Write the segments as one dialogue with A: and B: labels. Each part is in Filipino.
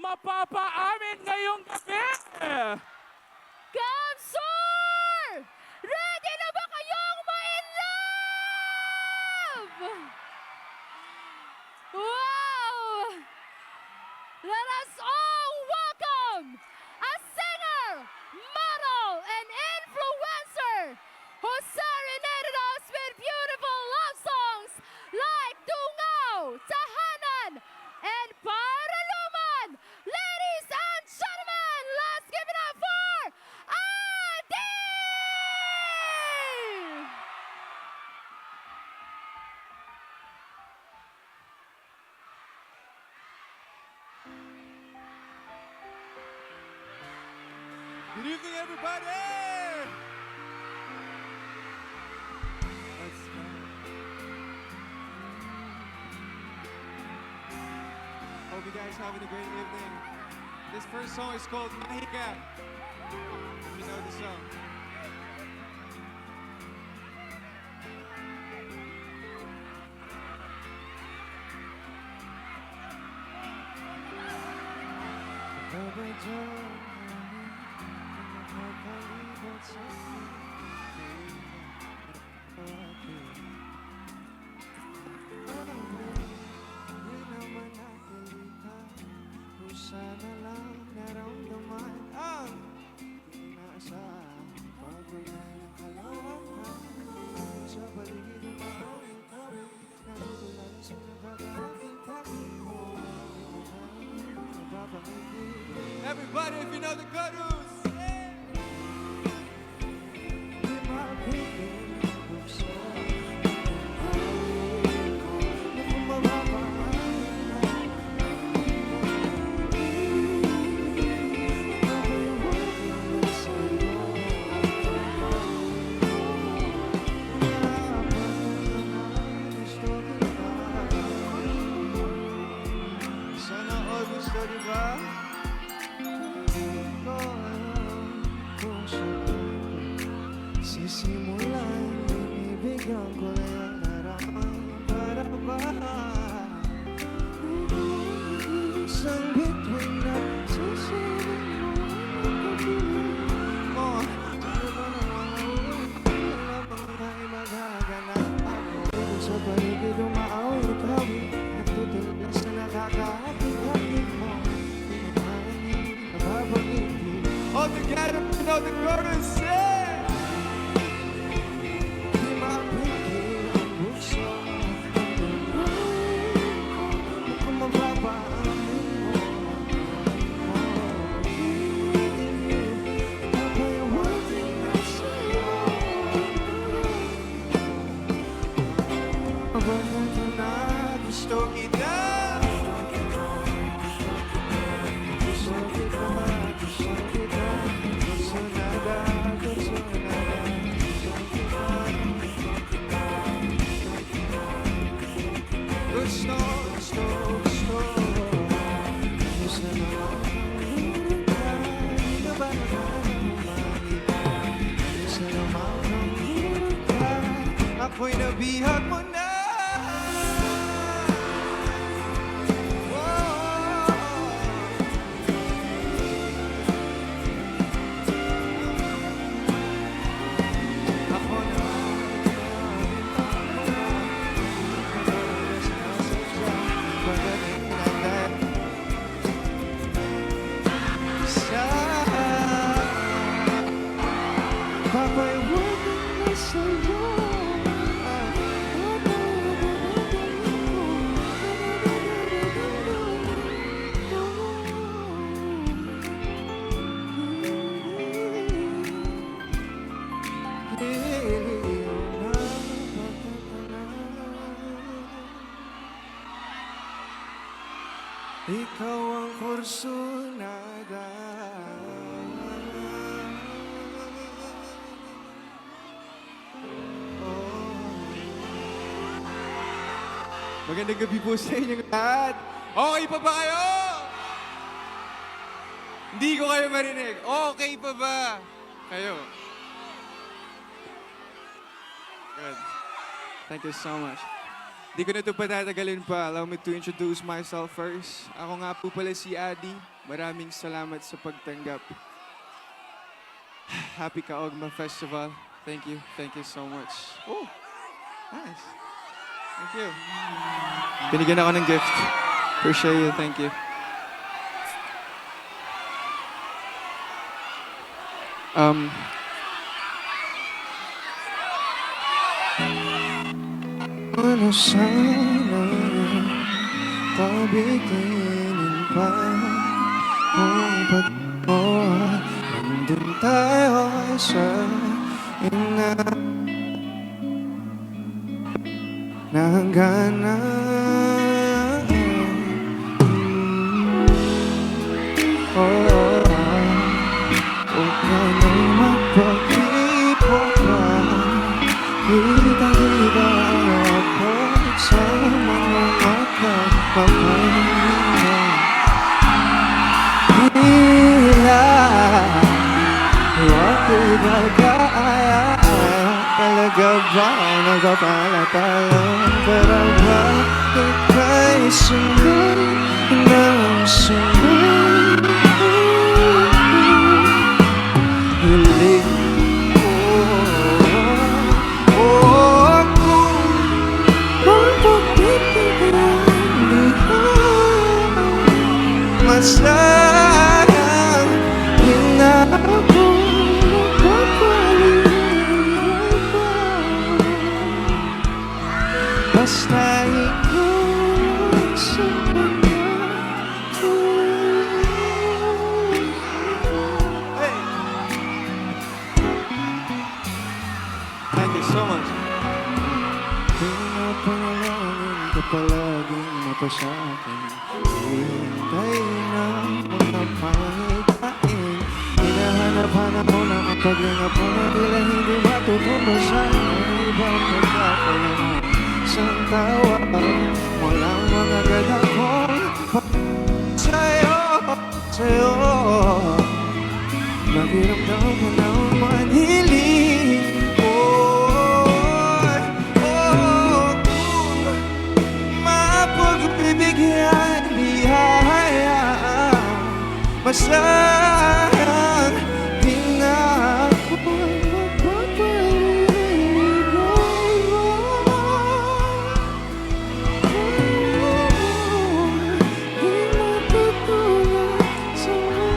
A: mapapaamin ngayong gabi.
B: Sur! Ready na ba kayong ma-in love? Wow! Let us all welcome a singer, model, and influencer who serenaded us with beautiful love songs like Dungaw, Tahanan, and Paraluman. Ladies and gentlemen, let's give it up for Adie!
C: Good evening, everybody! Let's go. Hope you guys having a great evening. This first song is called Mahika. If you know the song. Sana lang naramdaman ang inaasahan. Pagmula ng kalawakan sa paligid ng maraming tabi, natutunan sa nakakakintapin mo. Everybody, if you know the chorus! Sana all gusto, diba? Hindi ko alam kung saan sisimulan. Binibigyan ko na yung naramang para ba? Isang bituin na sisimulan mo mo. Ano ba naman alam bang tayo maghaganap ako? Sa paligid umaawit-awit, nagtutulog sa nakakaakit-akit mo. All together, you know the chorus says. Di mapigil ang bukso. Kung mapapaamin mo. Papayawatin na sa'yo. Abang na gusto kita. Ako'y nabihag mo na. Ako na papayawagan na sa'yo. Ikaw ang kursunada. Magandang gabi po sa inyong lahat. Okay pa ba kayo? Hindi ko kayo marinig. Okay pa ba kayo? Good. Thank you so much. Di ko na ito patatagalin pa. Allow me to introduce myself first. Ako nga po pala si Adie. Maraming salamat sa pagtanggap. Happy Kaogma Festival. Thank you. Thank you so much. Oh, nice. Thank you. Binigyan ako ng gift. Appreciate you. Thank you.
A: Ano sana pabiginin pa kung pag mo nandun tayo sa ina na hangganan. Huwag ka nang magpag-ipon pa. Kita-kita ako sa mga mata papahingan. Tila ako'y bagaya. Talaga ba nagpapalatalang? Pero bakit ka'y sunod ng sunod? Hiling masayang hinabong magpapalit pa. Basta ikaw sa
C: Thank you so much.
A: Pinapanalangin ka palaging mapasakin. Hintay na mga pangikain. Hinahanap-hanap mo na ang paglingap mo na tila hindi matutunan sa ibang pagkakalang isang tawa. Walang mga ganda kong sa'yo, sa'yo. Makiramdam ka ng manhiling ko. Mapagbibigyan biyaya, masayang di na ako magpapaligay mo. Di matutulad sa mga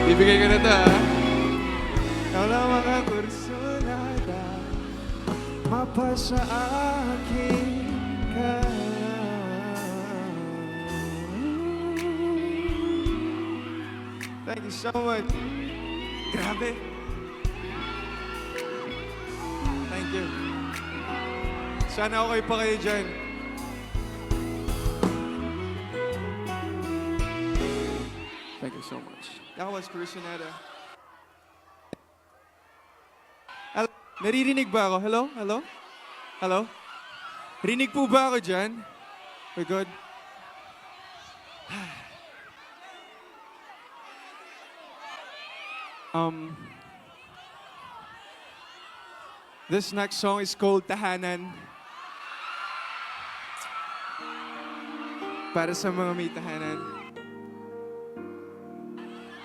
C: Bibigay ko na ito, ha?
A: ikaw lang mga kursunada, mapasa akin ka.
C: Thank you so much. Grabe. Thank you. Sana okay pa kayo dyan. Thank you so much. That was Kursunada. Naririnig ba ako? Hello? Hello? Hello? Rinig po ba ako dyan? We're good? This next song is called Tahanan. Para sa mga may tahanan.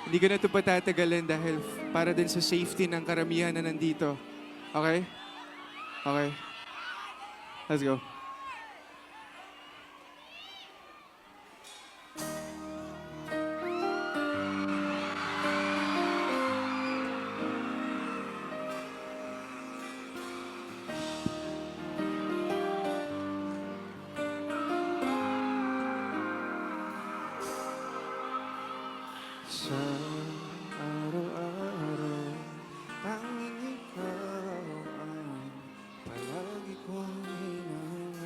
C: Hindi ko na ito patatagalin dahil para din sa safety ng karamihan na nandito. Okay? Okay. Let's go.
A: Sa araw-araw, tanging ikaw ang palagi kong hinahanap.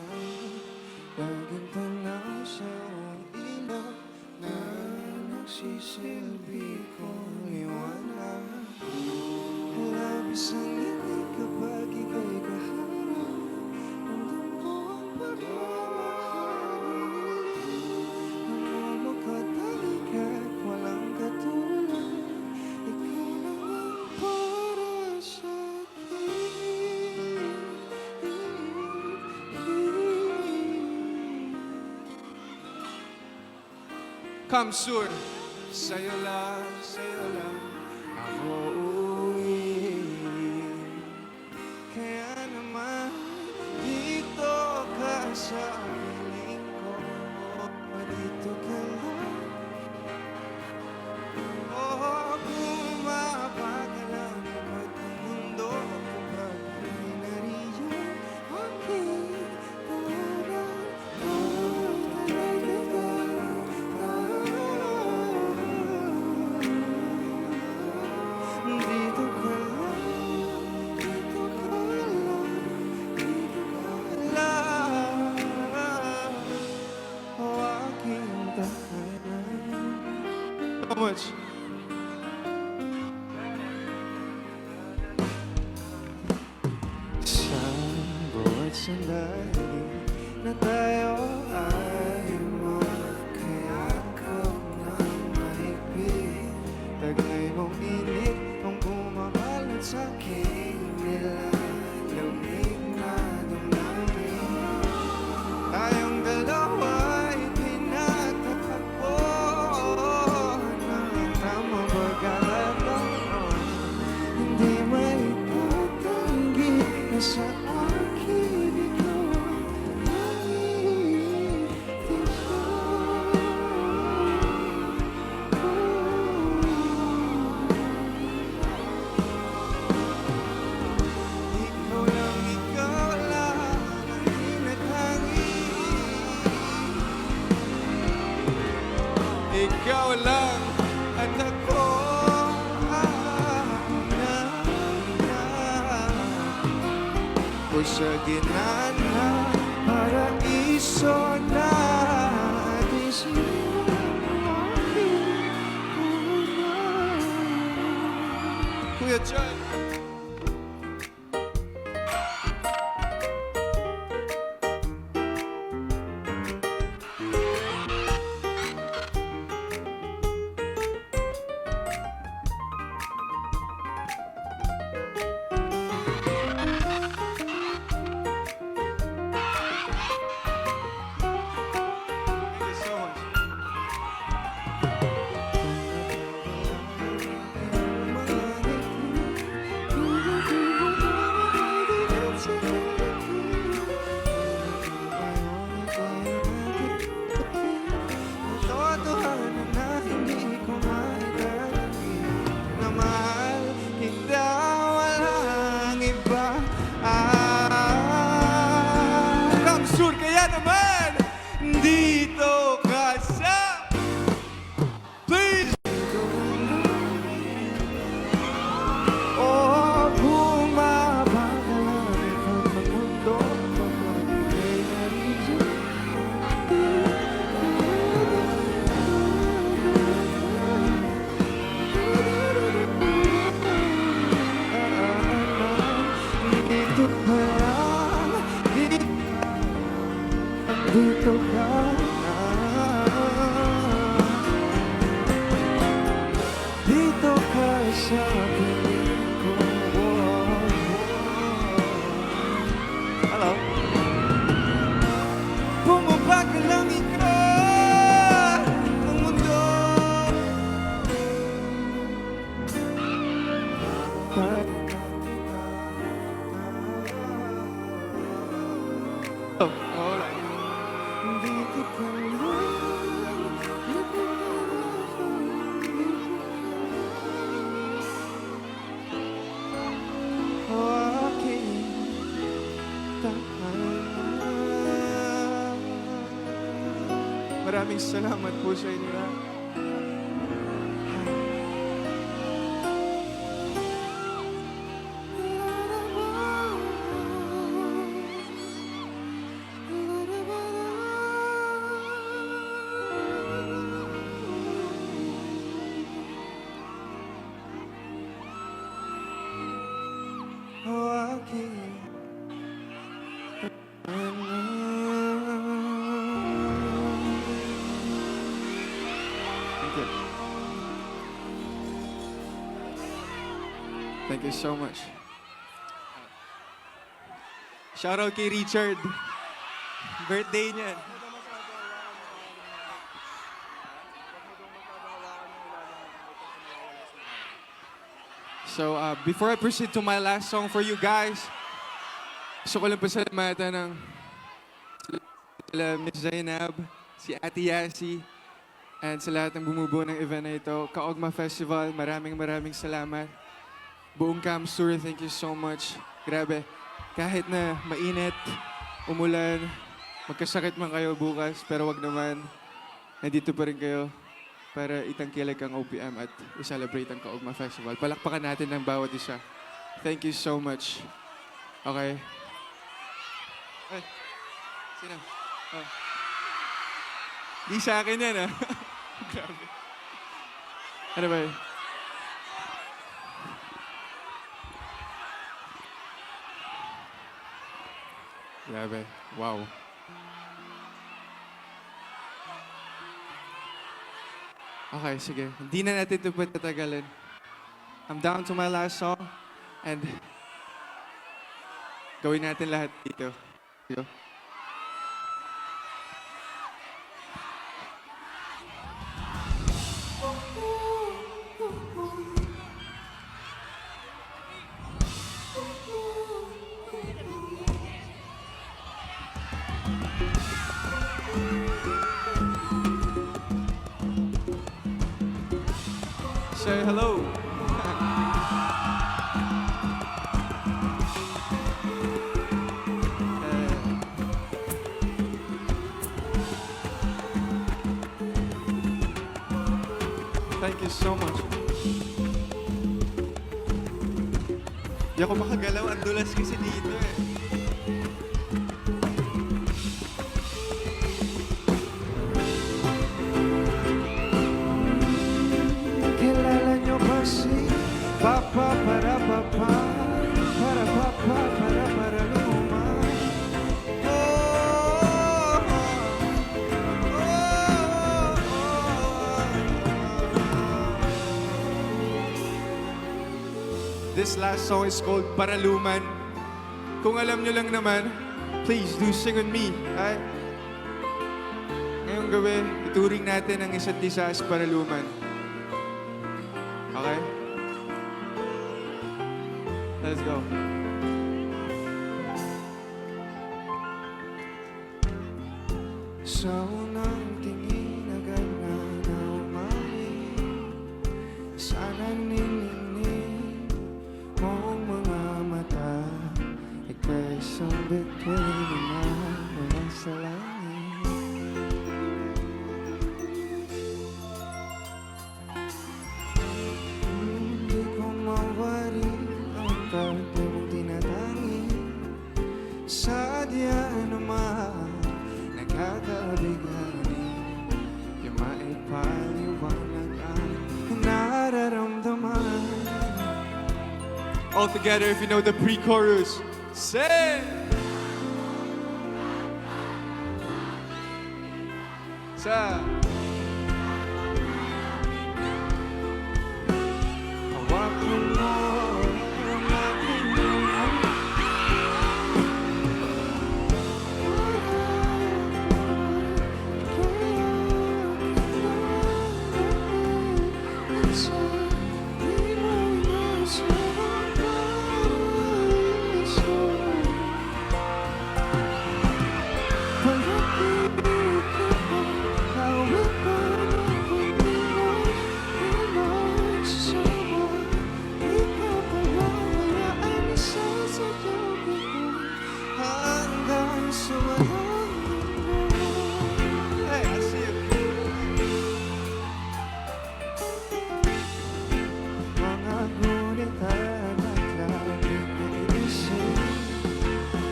C: Come Sur. Sa'yo lang ako uuwi. Kaya naman dito ka sa piling ko. Dito ka lang. Bumabagalan at ang mundo kapag may nariyan aking dito ka lang, dito ka lang, dito ka lang, aking tahanan. So much. Sa bawat sandali na tayo ay magkayakap ng mahigpit. Taglay mong init ang bumabalot sa aking nilalamig na damdamin. Tayong dalawa'y pinagtatagpo ng tamang pagkakataon. Hindi maitatanggi na sa akin ikaw ang ikaw lang ang tinatangi. Ikaw lang at ako sa ginana, paraiso na di Kuya John. Dito ka sa please. Oh, bumabagalan ang mundo kapag may nariyan. Dito ka lang, dito ka. Dito ka sa piling ko. Hello. Bumabag lang ikaw ang mundo. Oh, alright. Dito ka lang. Maraming salamat po sa inyo lahat. Thank you so much. Shout out kay Richard. Birthday niya. So, before I proceed to my last song for you guys, gusto ko lang pasalamatan ng sila Miss Zainab, si Ate Yasi, and sa lahat ng bumubuo ng event na ito. Kaogma Festival, maraming salamat. Buong Camarines Sur, thank you so much. Grabe, kahit na mainit, umulan, magkasakit man kayo bukas, pero wag naman, nandito pa rin kayo para itangkilik ang OPM at i-celebrate ang Kaogma Festival. Palakpakan natin ng bawat isa. Thank you so much. Okay? Ay, sino? Oh. Di sa akin yan, ah. Grabe. Ano ba yun? Grabe. Wow. Okay, sige. Hindi na natin ito patatagalin. I'm down to my last song. And gawin natin lahat dito. Dito. Say hello. Thank you so much. Di ako makagalaw. Ang dulas kasi dito eh.
A: Kilala nyo ba si Papa para papa para papa para luma? Oh, oh, oh,
C: This last song is called Paraluman. Kung alam nyo lang naman, please do sing with me. Ay? Ngayong gabi, ituring natin ang isa't isa as paraluman. Okay? Let's go.
A: sa unang tingin agad na naumaling sana niningning mong mga mata ika'y isang bituin na mula sa langit. Hindi ko mawari ang pagod mong tinatangi sa diyan naman nagkakabigani yung maipaliwanag ang nararamdaman.
C: All together if you know the pre-chorus. Say! Sa!
A: Hawakan mo ang aking
C: Hey, I see you.
A: mga ngunit at laging iisip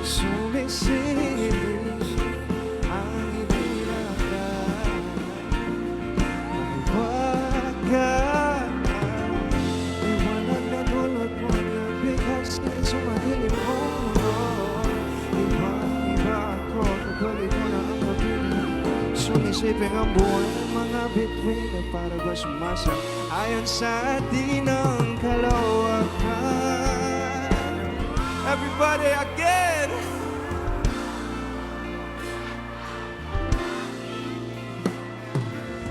A: sumisilip ang ibinagan mahiwagan liwanag na dulot mo nagbigas na sumadilim mo iba ako kapalit mo na ang pag-ibig sumisiping ang buhay ng mga bituin at para ba sumasang ayon sa atin ang kalawakan.
C: Everybody again!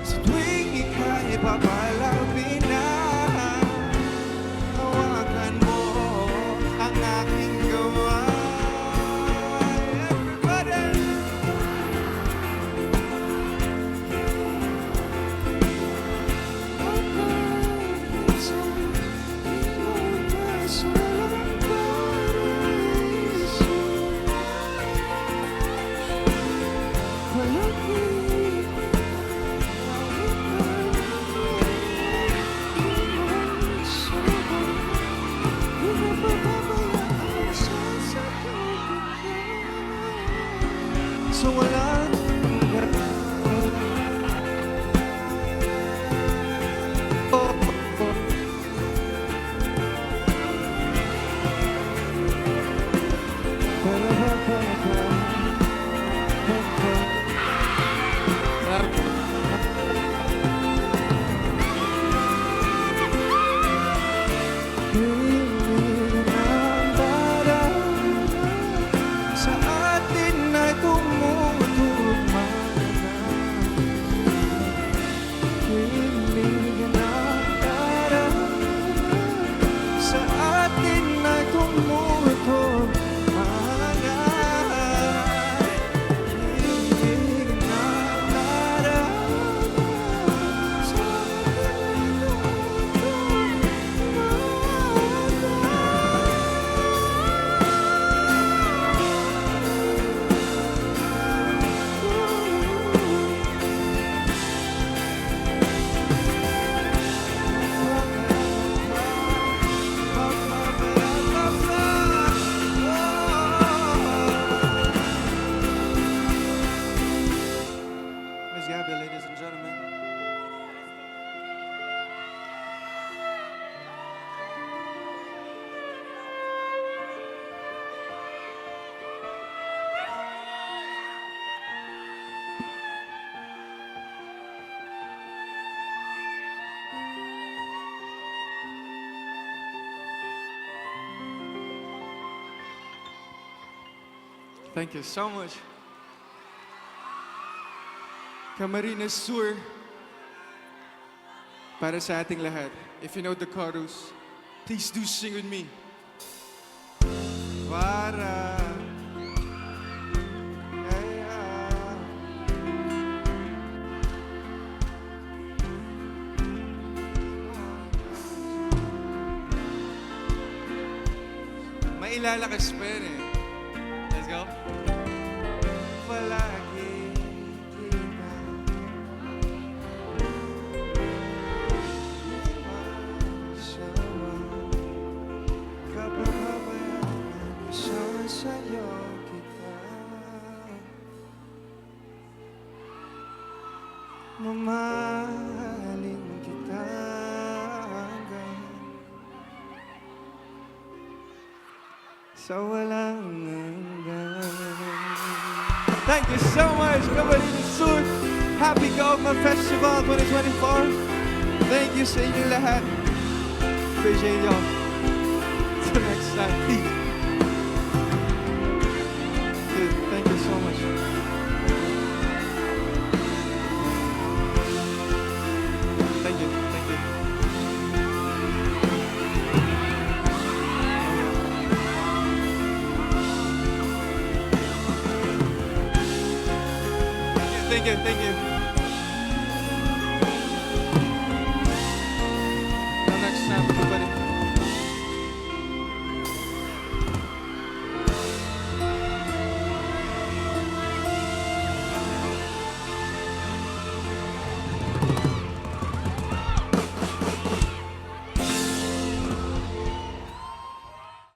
A: Sa tuwing ika'y papalapin na hawakan sa walang oh, oh. Sa atin ay tumutugma na. Sa atin ay tumutugma na. Himig na darama. Sa atin ay Miss Gabby, ladies and gentlemen.
C: Thank you so much. Camarines Sur. Para sa ating lahat. If you know the chorus, please do sing with me. Para may ilalakas pa yan eh. Let's go. Palagi kita masawa kapag habayaan sasayaw kita. Mamahalin kita hanggang sa walang hanggan. Thank you so much, Camarines Sur. Happy Kaogma Festival 2024. Thank you sa inyo lahat. Appreciate y'all. Till next time, peace. Good. Thank you so much. Thank you. Thank you. Thank you. Thank you.